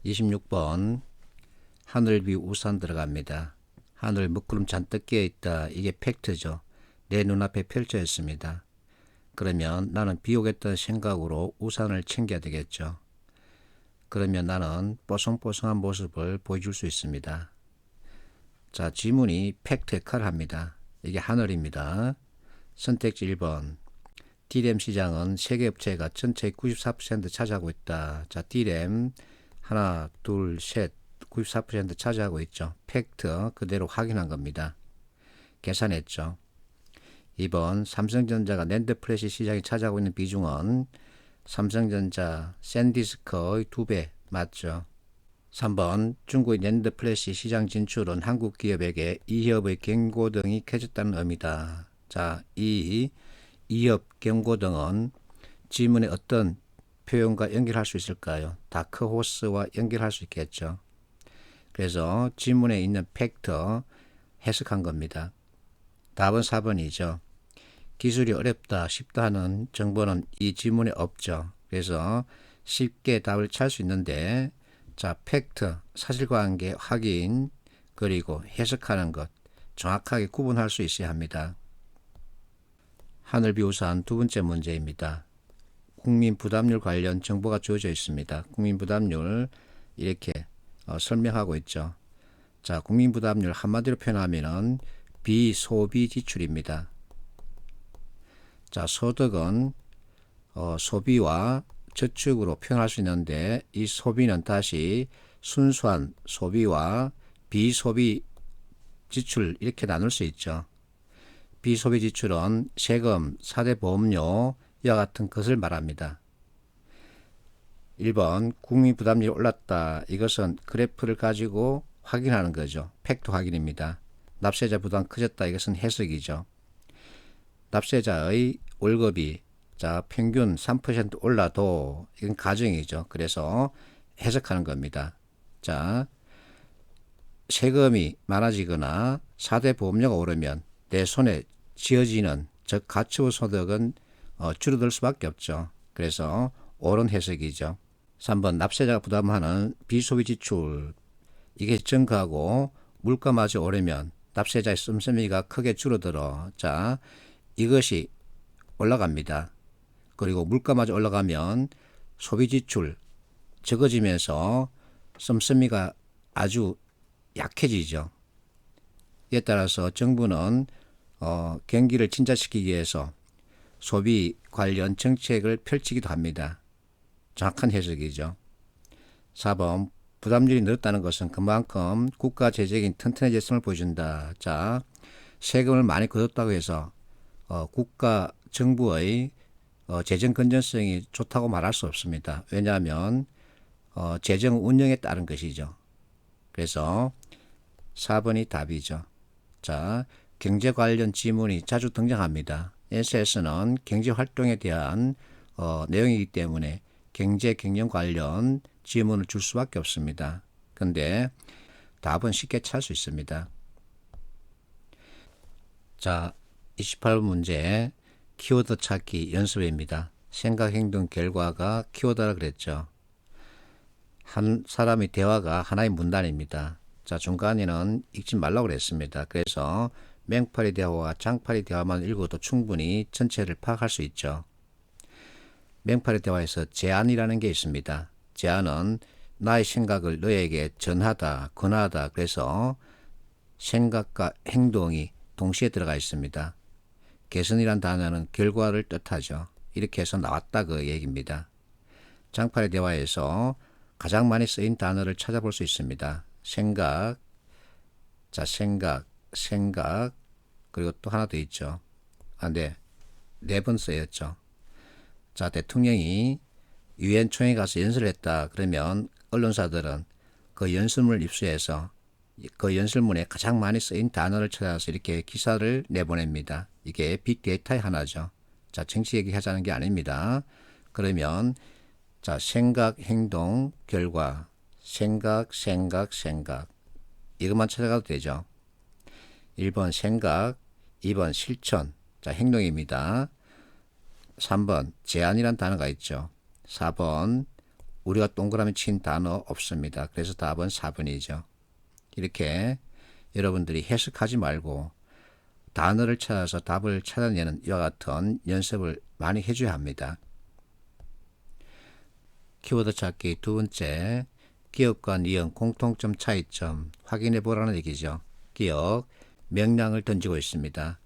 26번 하늘 위 우산 들어갑니다. 하늘 먹구름 잔뜩 끼어 있다. 이게 팩트죠. 내 눈앞에 펼쳐 있습니다. 그러면 나는 비 오겠다는 생각으로 우산을 챙겨야 되겠죠. 그러면 나는 뽀송뽀송한 모습을 보여줄 수 있습니다. 자, 지문이 팩트에 칼합니다. 이게 하늘입니다. 선택지 1번. D램 시장은 세계 업체가 전체의 94% 차지하고 있다. 자, D램 하나, 둘, 셋, 94% 차지하고 있죠. 팩트 그대로 확인한 겁니다. 계산했죠. 2번 삼성전자가 낸드 플래시 시장이 차지하고 있는 비중은 삼성전자 샌디스크의 2배 맞죠. 3번 중국의 낸드 플래시 시장 진출은 한국 기업에게 이 기업의 경고등이 켜졌다는 의미다. 자, 이 기업 경고등은 지문에 어떤 표현과 연결할 수 있을까요? 다크호스와 연결할 수 있겠죠. 그래서 지문에 있는 팩트 해석한 겁니다. 답은 4번이죠. 기술이 어렵다, 쉽다 하는 정보는 이 지문에 없죠. 그래서 쉽게 답을 찾을 수 있는데, 자, 팩트, 사실관계 확인, 그리고 해석하는 것, 정확하게 구분할 수 있어야 합니다. 하늘비우산 두 번째 문제입니다. 국민 부담률 관련 정보가 주어져 있습니다. 국민 부담률 이렇게 설명하고 있죠. 자, 국민 부담률 한마디로 표현하면은 비소비 지출입니다. 자, 소득은 소비와 저축으로 표현할 수 있는데 이 소비는 다시 순수한 소비와 비소비 지출 이렇게 나눌 수 있죠. 비소비 지출은 세금, 4대 보험료 이와 같은 것을 말합니다. 1번 국민 부담률이 올랐다. 이것은 그래프를 가지고 확인하는 거죠. 팩트 확인입니다. 납세자 부담 커졌다. 이것은 해석이죠. 납세자의 월급이 자 평균 3% 올라도 이건 가정이죠. 그래서 해석하는 겁니다. 자, 세금이 많아지거나 4대 보험료가 오르면 내 손에 쥐어지는 즉 가처분 소득은 줄어들 수밖에 없죠. 그래서 옳은 해석이죠. 3번 납세자가 부담하는 비소비 지출 이게 증가하고 물가마저 오르면 납세자의 씀씀이가 크게 줄어들어. 자, 이것이 올라갑니다. 그리고 물가마저 올라가면 소비 지출 적어지면서 씀씀이가 아주 약해지죠. 이에 따라서 정부는 경기를 진짜시키기 위해서 소비 관련 정책을 펼치기도 합니다. 정확한 해석이죠. 4번 부담률이 늘었다는 것은 그만큼 국가 재정이 튼튼해졌음을 보여준다. 자, 세금을 많이 걷었다고 해서 국가 정부의 재정 건전성이 좋다고 말할 수 없습니다. 왜냐하면 재정 운영에 따른 것이죠. 그래서 4번이 답이죠. 자, 경제 관련 지문이 자주 등장합니다. NCS는 경제 활동에 대한 내용이기 때문에 경제 경영 관련 지문을 줄 수밖에 없습니다. 근데 답은 쉽게 찾을 수 있습니다. 자, 28번 문제 키워드 찾기 연습입니다. 생각, 행동, 결과가 키워드라 그랬죠. 한 사람의 대화가 하나의 문단입니다. 자, 중간에는 읽지 말라고 그랬습니다. 그래서 맹팔이 대화와 장팔이 대화만 읽어도 충분히 전체를 파악할 수 있죠. 맹팔이 대화에서 제안이라는 게 있습니다. 제안은 나의 생각을 너에게 전하다, 권하다. 그래서 생각과 행동이 동시에 들어가 있습니다. 개선이란 단어는 결과를 뜻하죠. 이렇게 해서 나왔다 그 얘기입니다. 장팔의 대화에서 가장 많이 쓰인 단어를 찾아볼 수 있습니다. 생각, 자, 생각, 그리고 또 하나 더 있죠. 네 번 쓰였죠. 자, 대통령이 유엔 총회 가서 연설을 했다. 그러면 언론사들은 그 연설문을 입수해서 그 연설문에 가장 많이 쓰인 단어를 찾아서 이렇게 기사를 내보냅니다. 이게 빅데이터의 하나죠. 자, 정치 얘기하자는 게 아닙니다. 그러면 자, 생각, 행동, 결과, 생각. 이것만 찾아가도 되죠. 1번 생각, 2번 실천, 자, 행동입니다. 3번 제안이란 단어가 있죠. 4번 우리가 동그라미 친 단어 없습니다. 그래서 답은 4번이죠. 이렇게 여러분들이 해석하지 말고 단어를 찾아서 답을 찾아내는 이와 같은 연습을 많이 해줘야 합니다. 키워드 찾기 두 번째, 기억과 니은 공통점 차이점 확인해 보라는 얘기죠. 기억, 명량을 던지고 있습니다.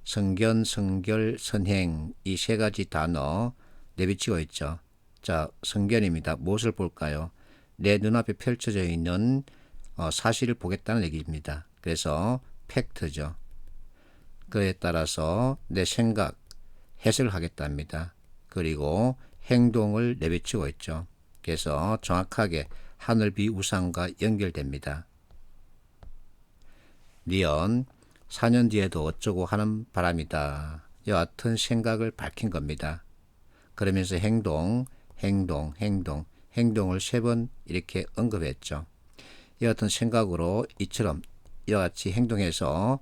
성견, 성결, 선행 이 세 가지 단어 내비치고 있죠. 자, 성견입니다. 무엇을 볼까요? 내 눈앞에 펼쳐져 있는 사실을 보겠다는 얘기입니다. 그래서 팩트죠. 그에 따라서 내 생각, 해석을 하겠답니다. 그리고 행동을 내비치고 있죠. 그래서 정확하게 하늘, 비, 우상과 연결됩니다. 니은 4년 뒤에도 어쩌고 하는 바람이다. 이와 같은 생각을 밝힌 겁니다. 그러면서 행동을 3번 이렇게 언급했죠. 이와 같은 생각으로 이처럼 이와 같이 행동해서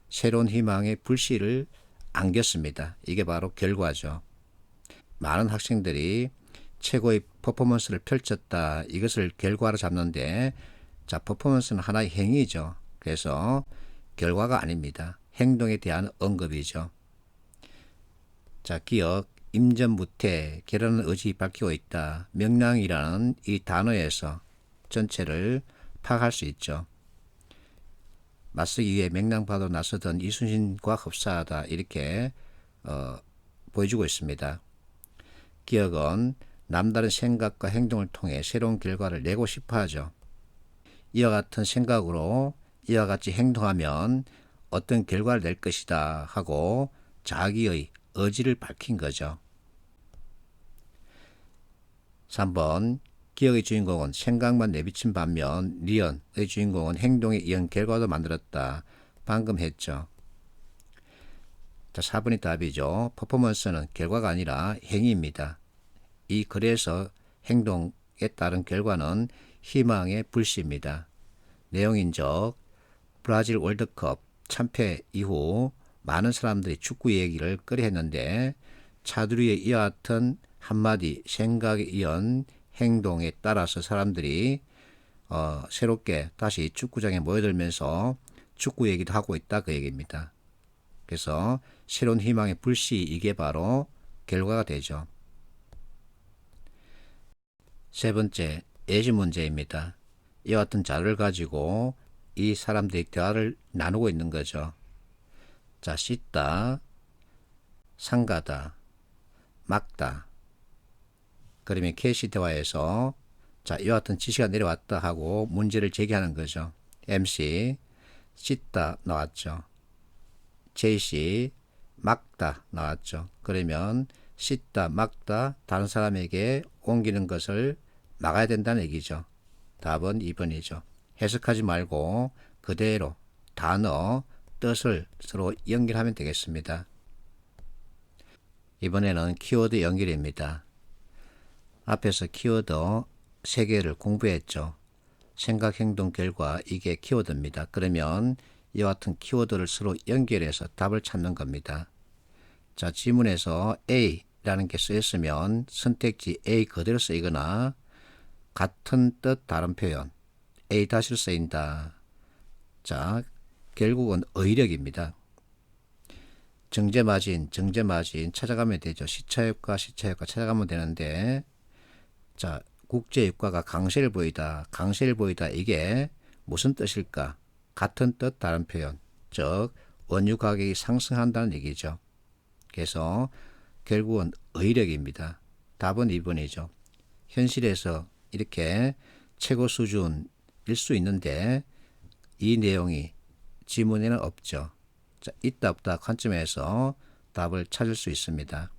새로운 희망의 불씨를 안겼습니다. 이게 바로 결과죠. 많은 학생들이 최고의 퍼포먼스를 펼쳤다. 이것을 결과로 잡는데, 자, 퍼포먼스는 하나의 행위죠. 그래서 결과가 아닙니다. 행동에 대한 언급이죠. 자, 기억, 임전무태, 결혼의 의지 밝히고 있다. 명랑이라는 이 단어에서 전체를 파악할 수 있죠. 맞서기 위해 명랑파도 나서던 이순신과 흡사하다. 이렇게 보여주고 있습니다. 기억은 남다른 생각과 행동을 통해 새로운 결과를 내고 싶어 하죠. 이와 같은 생각으로 이와 같이 행동하면 어떤 결과를 낼 것이다 하고 자기의 의지를 밝힌 거죠. 3번, 기억의 주인공은 생각만 내비친 반면 니은의 주인공은 행동에 이은 결과도 만들었다. 방금 했죠. 자, 4번이 답이죠. 퍼포먼스는 결과가 아니라 행위입니다. 그래서 행동에 따른 결과는 희망의 불씨입니다. 내용인적 브라질 월드컵 참패 이후 많은 사람들이 축구 얘기를 꺼려했는데 차두리의 이와 같은 한마디 생각에 이은 행동에 따라서 사람들이 새롭게 다시 축구장에 모여들면서 축구 얘기도 하고 있다 그 얘기입니다. 그래서 새로운 희망의 불씨 이게 바로 결과가 되죠. 세 번째, 예시 문제입니다. 이와 같은 자료를 가지고 이 사람들이 대화를 나누고 있는 거죠. 자, 씻다, 상가다, 막다. 그러면 캐시 대화에서 자, 이와 같은 지시가 내려왔다 하고 문제를 제기하는 거죠. MC, 씻다 나왔죠. JC, 막다 나왔죠. 그러면 씻다, 막다, 다른 사람에게 옮기는 것을 막아야 된다는 얘기죠. 답은 2번이죠. 해석하지 말고 그대로 단어, 뜻을 서로 연결하면 되겠습니다. 이번에는 키워드 연결입니다. 앞에서 키워드 3개를 공부했죠. 생각, 행동, 결과 이게 키워드입니다. 그러면 이와 같은 키워드를 서로 연결해서 답을 찾는 겁니다. 자, 지문에서 A라는 게 쓰였으면 선택지 A 그대로 쓰이거나 같은 뜻 다른 표현 A 다시로 쓰인다. 자, 결국은 의력입니다. 정제마진 찾아가면 되죠. 시차효과 찾아가면 되는데, 자, 국제유가가 강세를 보이다. 이게 무슨 뜻일까? 같은 뜻 다른 표현. 즉 원유 가격이 상승한다는 얘기죠. 그래서 결국은 의력입니다. 답은 2번이죠. 현실에서 이렇게 최고 수준일 수 있는데 이 내용이 지문에는 없죠. 자, 있다 없다 관점에서 답을 찾을 수 있습니다.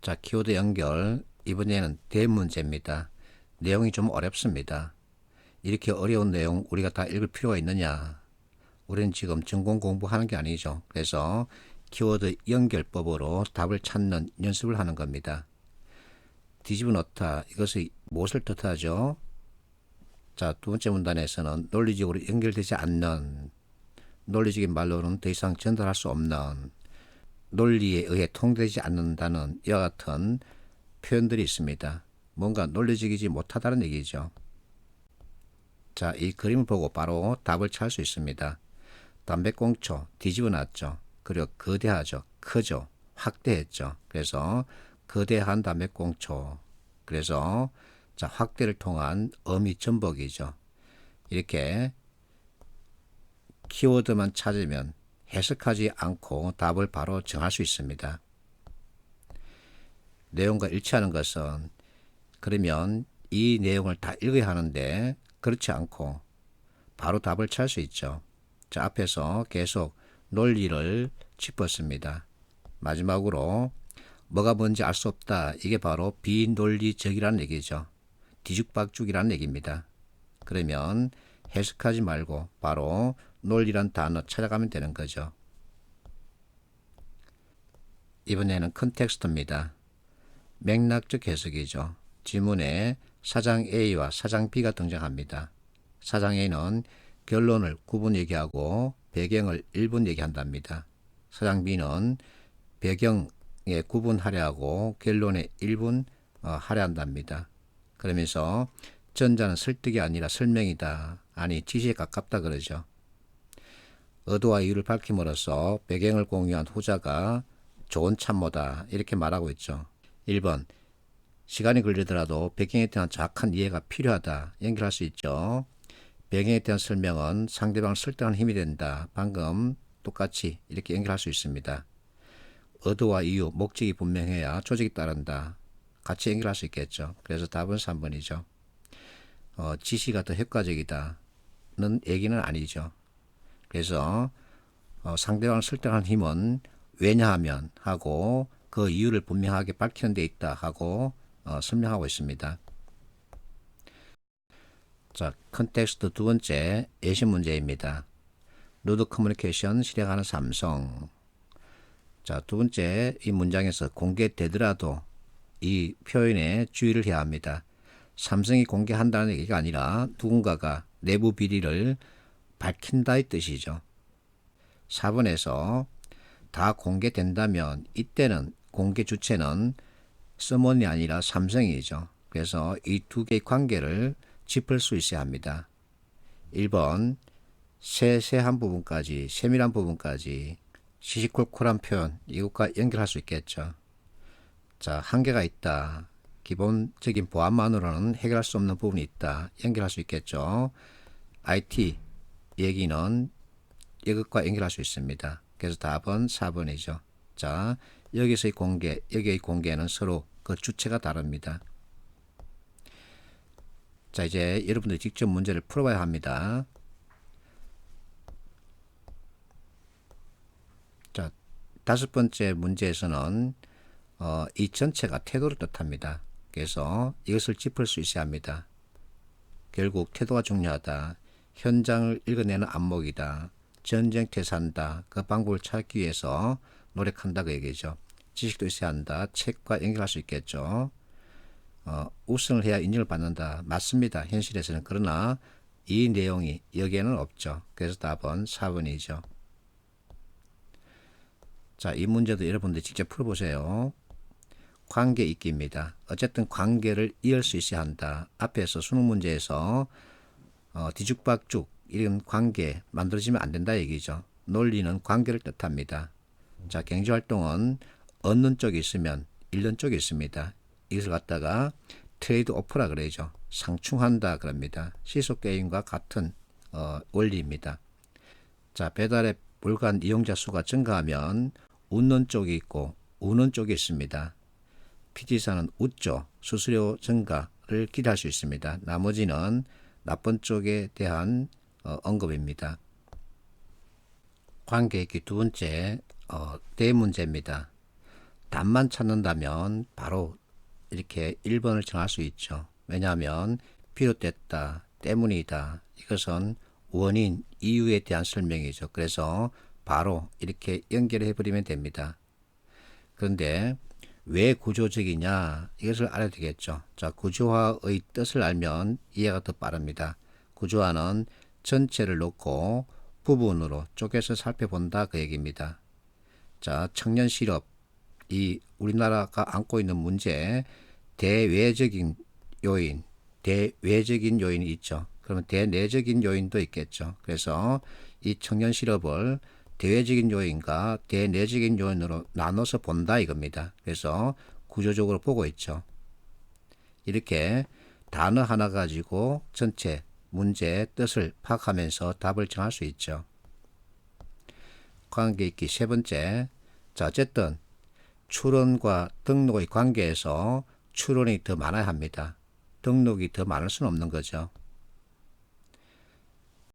자, 키워드 연결. 이번에는 대문제입니다. 내용이 좀 어렵습니다. 이렇게 어려운 내용 우리가 다 읽을 필요가 있느냐? 우리는 지금 전공 공부하는 게 아니죠. 그래서 키워드 연결법으로 답을 찾는 연습을 하는 겁니다. 뒤집어 놓다. 이것이 무엇을 뜻하죠? 자, 두 번째 문단에서는 논리적으로 연결되지 않는, 논리적인 말로는 더 이상 전달할 수 없는, 논리에 의해 통되지 않는다는 이와 같은 표현들이 있습니다. 뭔가 논리적이지 못하다는 얘기죠. 자, 이 그림을 보고 바로 답을 찾을 수 있습니다. 담배꽁초 뒤집어 놨죠. 그리고 거대하죠. 크죠. 확대했죠. 그래서 거대한 담배꽁초. 그래서 자, 확대를 통한 어미 전복이죠. 이렇게 키워드만 찾으면 해석하지 않고 답을 바로 정할 수 있습니다. 내용과 일치하는 것은 그러면 이 내용을 다 읽어야 하는데 그렇지 않고 바로 답을 찾을 수 있죠. 자, 앞에서 계속 논리를 짚었습니다. 마지막으로 뭐가 뭔지 알 수 없다. 이게 바로 비논리적이라는 얘기죠. 뒤죽박죽이라는 얘기입니다. 그러면 해석하지 말고 바로 논리란 단어 찾아가면 되는 거죠. 이번에는 컨텍스트입니다. 맥락적 해석이죠. 지문에 사장 A와 사장 B가 등장합니다. 사장 A는 결론을 9분 얘기하고 배경을 1분 얘기한답니다. 사장 B는 배경에 9분 할애하고 결론에 1분 할애한답니다. 그러면서 전자는 설득이 아니라 설명이다. 아니 지시에 가깝다 그러죠. 의도와 이유를 밝힘으로써 배경을 공유한 후자가 좋은 참모다. 이렇게 말하고 있죠. 1번 시간이 걸리더라도 배경에 대한 정확한 이해가 필요하다. 연결할 수 있죠. 배경에 대한 설명은 상대방을 설득하는 힘이 된다. 방금 똑같이 이렇게 연결할 수 있습니다. 의도와 이유, 목적이 분명해야 조직이 따른다. 같이 연결할 수 있겠죠. 그래서 답은 3번이죠. 지시가 더 효과적이다는 얘기는 아니죠. 그래서 상대방을 설득하는 힘은 왜냐하면 하고 그 이유를 분명하게 밝히는 데 있다 하고 설명하고 있습니다. 자, 컨텍스트 두 번째 예시 문제입니다. 루드 커뮤니케이션 실행하는 삼성. 자, 두 번째 이 문장에서 공개되더라도 이 표현에 주의를 해야 합니다. 삼성이 공개한다는 얘기가 아니라 누군가가 내부 비리를 밝힌다의 뜻이죠. 4번에서 다 공개된다면 이때는 공개 주체는 서머니 아니라 삼성이죠. 그래서 이 두 개의 관계를 짚을 수 있어야 합니다. 1번 세세한 부분까지 세밀한 부분까지 시시콜콜한 표현 이것과 연결할 수 있겠죠. 자, 한계가 있다. 기본적인 보안만으로는 해결할 수 없는 부분이 있다. 연결할 수 있겠죠. IT 얘기는 이것과 연결할 수 있습니다. 그래서 답은 4번이죠. 자, 여기서의 공개, 여기의 공개는 서로 그 주체가 다릅니다. 자, 이제 여러분들이 직접 문제를 풀어봐야 합니다. 자, 다섯 번째 문제에서는 이 전체가 태도를 뜻합니다. 그래서 이것을 짚을 수 있어야 합니다. 결국 태도가 중요하다. 현장을 읽어내는 안목이다. 전쟁태산다. 그 방법을 찾기 위해서 노력한다 그 얘기죠. 지식도 있어야 한다. 책과 연결할 수 있겠죠. 우승을 해야 인정을 받는다. 맞습니다. 현실에서는. 그러나 이 내용이 여기에는 없죠. 그래서 답은 4번이죠. 자, 이 문제도 여러분들이 직접 풀어보세요. 관계 있기입니다. 어쨌든 관계를 이을 수 있어야 한다. 앞에서 수능 문제에서 뒤죽박죽 이런 관계 만들어지면 안 된다 얘기죠. 논리는 관계를 뜻합니다. 자, 경제활동은 얻는 쪽이 있으면 잃는 쪽이 있습니다. 이것을 갖다가 트레이드 오프라 그러죠. 상충한다 그럽니다. 시소게임과 같은 원리입니다. 자, 배달앱 불간 이용자 수가 증가하면 웃는 쪽이 있고 우는 쪽이 있습니다. PT사는 웃죠. 수수료 증가를 기대할 수 있습니다. 나머지는 나쁜 쪽에 대한 언급입니다. 관계있기 두 번째 대문제입니다. 답만 찾는다면 바로 이렇게 1번을 정할 수 있죠. 왜냐하면 비롯됐다, 때문이다. 이것은 원인, 이유에 대한 설명이죠. 그래서 바로 이렇게 연결해 버리면 됩니다. 그런데 왜 구조적이냐? 이것을 알아야 되겠죠. 자, 구조화의 뜻을 알면 이해가 더 빠릅니다. 구조화는 전체를 놓고 부분으로 쪼개서 살펴본다 그 얘기입니다. 자, 청년 실업, 이 우리나라가 안고 있는 문제, 대외적인 요인, 대외적인 요인이 있죠. 그러면 대내적인 요인도 있겠죠. 그래서 이 청년 실업을 대외적인 요인과 대내적인 요인으로 나눠서 본다 이겁니다. 그래서 구조적으로 보고 있죠. 이렇게 단어 하나 가지고 전체 문제의 뜻을 파악하면서 답을 정할 수 있죠. 관계있기 세 번째. 자, 어쨌든 출원과 등록의 관계에서 출원이 더 많아야 합니다. 등록이 더 많을 수는 없는 거죠.